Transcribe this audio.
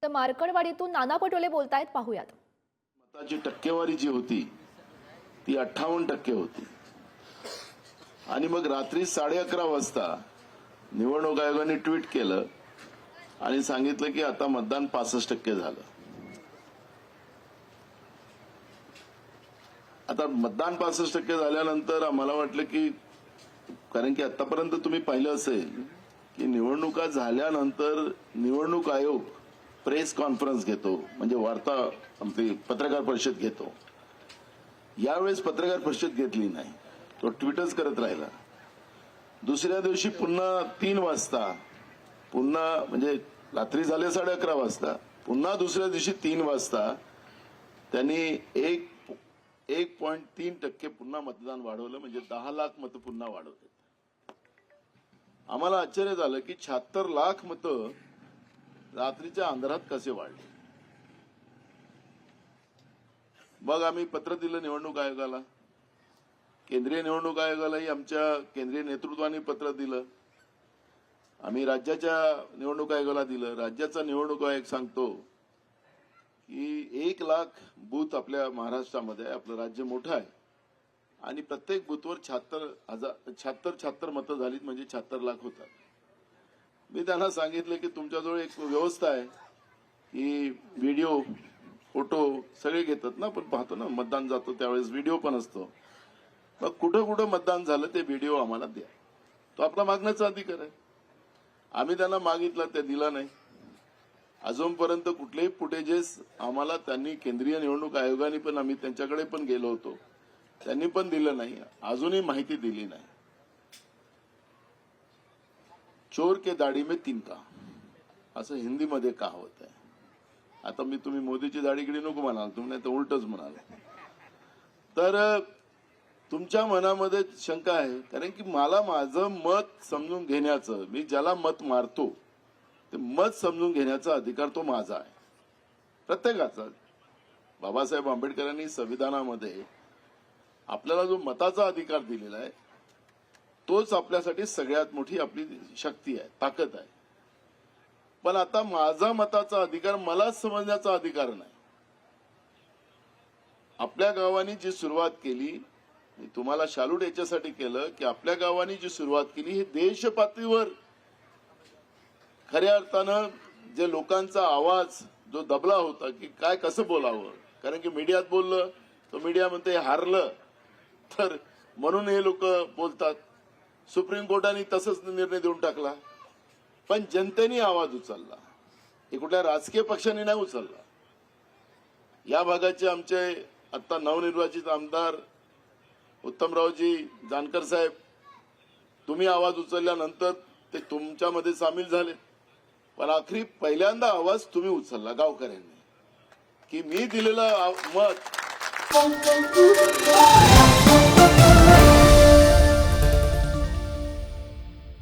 तर मार्कडवाडीतून नाना पटोले बोलतायत, पाहूयात. मताची टक्केवारी जी होती ती 58% होती आणि मग रात्री 11:30 वाजता निवडणूक आयोगाने ट्विट केलं आणि सांगितलं की आता मतदान 65% झालं. आता मतदान 65% झाल्यानंतर आम्हाला वाटलं की, कारण की आतापर्यंत तुम्ही पाहिलं असेल की निवडणुका झाल्यानंतर निवडणूक आयोग प्रेस कॉन्फरन्स घेतो, म्हणजे वार्ता आपली पत्रकार परिषद घेतो. यावेळेस पत्रकार परिषद घेतली नाही, तो ट्विटच करत राहिला. दुसऱ्या दिवशी पुन्हा 3 वाजता, पुन्हा म्हणजे रात्री झाले 11:30 वाजता, पुन्हा दुसऱ्या दिवशी 3 वाजता त्यांनी 1.3% पुन्हा मतदान वाढवलं, म्हणजे 10 लाख मतं पुन्हा वाढवले. आम्हाला आश्चर्य झालं की 76 लाख मतं रात्रीच्या अंधारात कसे वाढले. मग आम्ही पत्र दिलं निवडणूक आयोगाला, केंद्रीय निवडणूक आयोगालाही आमच्या केंद्रीय नेतृत्वाने पत्र दिलं. आम्ही राज्याच्या निवडणूक आयोगाला दिलं. राज्याचा निवडणूक आयोग सांगतो की 1 लाख बूथ आपल्या महाराष्ट्रामध्ये आहे, आपलं राज्य मोठं आहे आणि प्रत्येक बूथवर 76 मतं झालीत, म्हणजे 76 लाख होतात. मी त्यांना सांगितलं की तुमच्याजवळ एक व्यवस्था आहे की व्हिडिओ फोटो सगळे घेतात ना, आपण पाहतो ना मतदान जातो त्यावेळेस व्हिडिओ पण असतो. मग कुठं कुठं मतदान झालं ते व्हिडिओ आम्हाला द्या, तो आपला मागण्याचा अधिकार आहे. आम्ही त्यांना मागितलं, ते दिला नाही. अजूनपर्यंत कुठलेही फुटेजेस आम्हाला त्यांनी, केंद्रीय निवडणूक आयोगाने पण, आम्ही त्यांच्याकडे पण गेलो होतो, त्यांनी पण दिलं नाही, अजूनही माहिती दिली नाही. चोर के दाढी में तिनका असं हिंदीमध्ये कहावत आहे. आता मी, तुम्ही मोदीची दाढीकडे नको म्हणाल, तुम्ही नाही तर उलटच म्हणाल. तर तुमच्या मनामध्ये शंका आहे, कारण की मला माझं मत समजून घेण्याचं, मी ज्याला मत मारतो ते मत समजून घेण्याचा अधिकार तो माझा आहे, प्रत्येकाचा. बाबासाहेब आंबेडकरांनी संविधानामध्ये आपल्याला जो मताचा अधिकार दिलेला आहे तोच आपल्यासाठी सगळ्यात मोठी आपली शक्ती आहे, ताकद आहे. पण आता माझा मताचा अधिकार मला समजण्याचा अधिकार नाही. आपल्या गावांनी जी सुरुवात केली, मी तुम्हाला शालूट याच्यासाठी केलं की आपल्या गावांनी जी सुरुवात केली ही देश पातळीवर खऱ्या अर्थानं जे लोकांचा आवाज जो दबला होता की काय कसं बोलावं, कारण की मीडियात बोललं तर मीडिया म्हणते हारलं, तर म्हणून हे लोक बोलतात. सुप्रीम कोर्टाने तसंच निर्णय देऊन टाकला, पण जनतेने आवाज उचलला, हे कुठल्या राजकीय पक्षाने नाही उचलला. या भागाचे आमचे आता नवनिर्वाचित आमदार उत्तमरावजी जानकर साहेब, तुम्ही आवाज उचलल्यानंतर ते तुमच्यामध्ये सामील झाले, पण आखरी पहिल्यांदा आवाज तुम्ही उचलला गावकऱ्यांनी, की मी दिलेलं मत